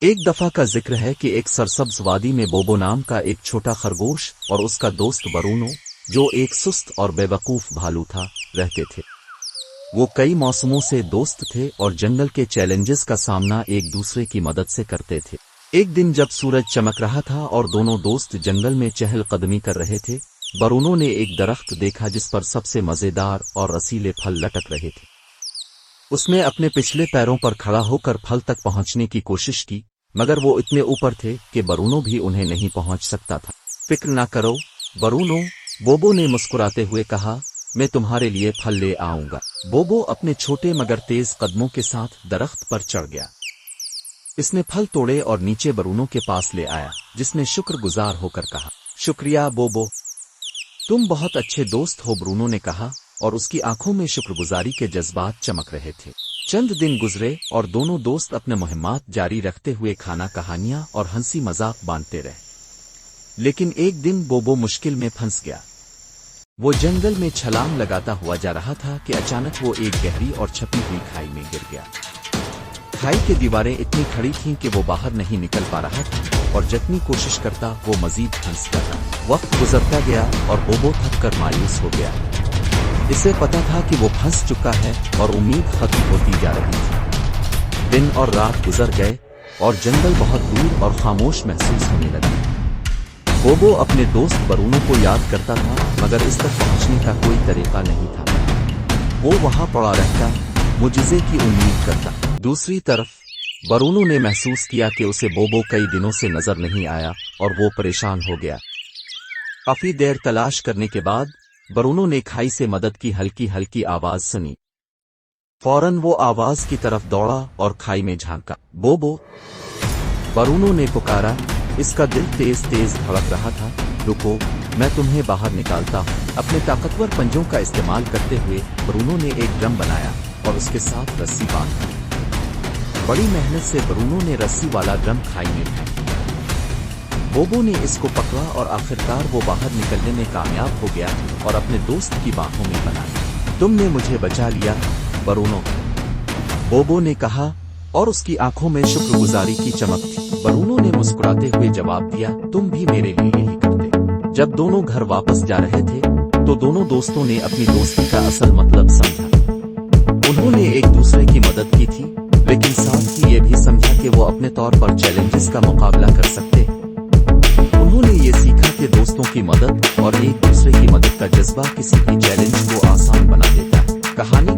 ایک دفعہ کا ذکر ہے کہ ایک سرسبز وادی میں بوبو نام کا ایک چھوٹا خرگوش اور اس کا دوست برونو، جو ایک سست اور بے وقوف بھالو تھا، رہتے تھے۔ وہ کئی موسموں سے دوست تھے اور جنگل کے چیلنجز کا سامنا ایک دوسرے کی مدد سے کرتے تھے۔ ایک دن جب سورج چمک رہا تھا اور دونوں دوست جنگل میں چہل قدمی کر رہے تھے، برونو نے ایک درخت دیکھا جس پر سب سے مزیدار اور رسیلے پھل لٹک رہے تھے۔ اس نے اپنے پچھلے پیروں پر کھڑا ہو کر پھل تک پہنچنے کی کوشش کی، مگر وہ اتنے اوپر تھے کہ برونو بھی انہیں نہیں پہنچ سکتا تھا۔ فکر نہ کرو برونو، بوبو نے مسکراتے ہوئے کہا، میں تمہارے لیے پھل لے آؤں گا۔ بوبو اپنے چھوٹے مگر تیز قدموں کے ساتھ درخت پر چڑھ گیا۔ اس نے پھل توڑے اور نیچے برونو کے پاس لے آیا، جس نے شکر گزار ہو کر کہا، شکریہ بوبو، تم بہت اچھے دوست ہو۔ برونو نے کہا اور اس کی آنکھوں میں شکر گزاری کے جذبات چمک رہے تھے۔ چند دن گزرے اور دونوں دوست اپنے مہمات جاری رکھتے ہوئے کھانا، کہانیاں اور ہنسی مذاق باندھتے رہے۔ لیکن ایک دن بوبو مشکل میں پھنس گیا۔ وہ جنگل میں چھلانگ لگاتا ہوا جا رہا تھا کہ اچانک وہ ایک گہری اور چھپی ہوئی کھائی میں گر گیا۔ کھائی کی دیواریں اتنی کھڑی تھیں کہ وہ باہر نہیں نکل پا رہا تھا اور جتنی کوشش کرتا وہ مزید پھنس جاتا۔ وقت گزرتا گیا اور بوبو تھک کر مایوس ہو گیا۔ اسے پتا تھا کہ وہ پھنس چکا ہے اور امید ختم ہوتی جا رہی تھی۔ دن اور رات گزر گئے اور جنگل بہت دور اور خاموش محسوس ہونے لگا۔ بوبو اپنے دوست برونو کو یاد کرتا تھا، مگر اس تک پہنچنے کا کوئی طریقہ نہیں تھا۔ وہ وہاں پڑا رہتا، معجزے کی امید کرتا۔ دوسری طرف برونو نے محسوس کیا کہ اسے بوبو کئی دنوں سے نظر نہیں آیا اور وہ پریشان ہو گیا۔ کافی دیر تلاش کرنے کے بعد برونو نے کھائی سے مدد کی ہلکی ہلکی آواز سنی۔ فوراً وہ آواز کی طرف دوڑا اور کھائی میں جھانکا۔ بوبو، برونو نے پکارا۔ اس کا دل تیز تیز دھڑک رہا تھا۔ رکو، میں تمہیں باہر نکالتا ہوں۔ اپنے طاقتور پنجوں کا استعمال کرتے ہوئے برونو نے ایک ڈرم بنایا اور اس کے ساتھ رسی باندھی۔ بڑی محنت سے برونو نے رسی والا ڈرم کھائی میں پھینکا۔ بوبو نے اس کو پکڑا اور آخرکار وہ باہر نکلنے میں کامیاب ہو گیا اور اپنے دوست کی باہوں میں بنا لیا۔ تم نے مجھے بچا لیا برونو، بوبو نے کہا اور اس کی آنکھوں میں شکر گزاری کی چمک تھی۔ برونو نے مسکراتے ہوئے جواب دیا، تم بھی میرے لیے یہی کرتے۔ جب دونوں گھر واپس جا رہے تھے تو دونوں دوستوں نے اپنی دوستی کا اصل مطلب سمجھا۔ انہوں نے ایک دوسرے کی مدد کی تھی، لیکن ساتھ ہی یہ بھی سمجھا کہ وہ اپنے طور پر چیلنجز کا مقابلہ کر سکتے ہیں۔ انہوں نے یہ سیکھا کہ دوستوں کی مدد اور ایک دوسرے کی مدد کا جذبہ کسی بھی چیلنج کو آسان بنا دیتا ہے۔ کہانی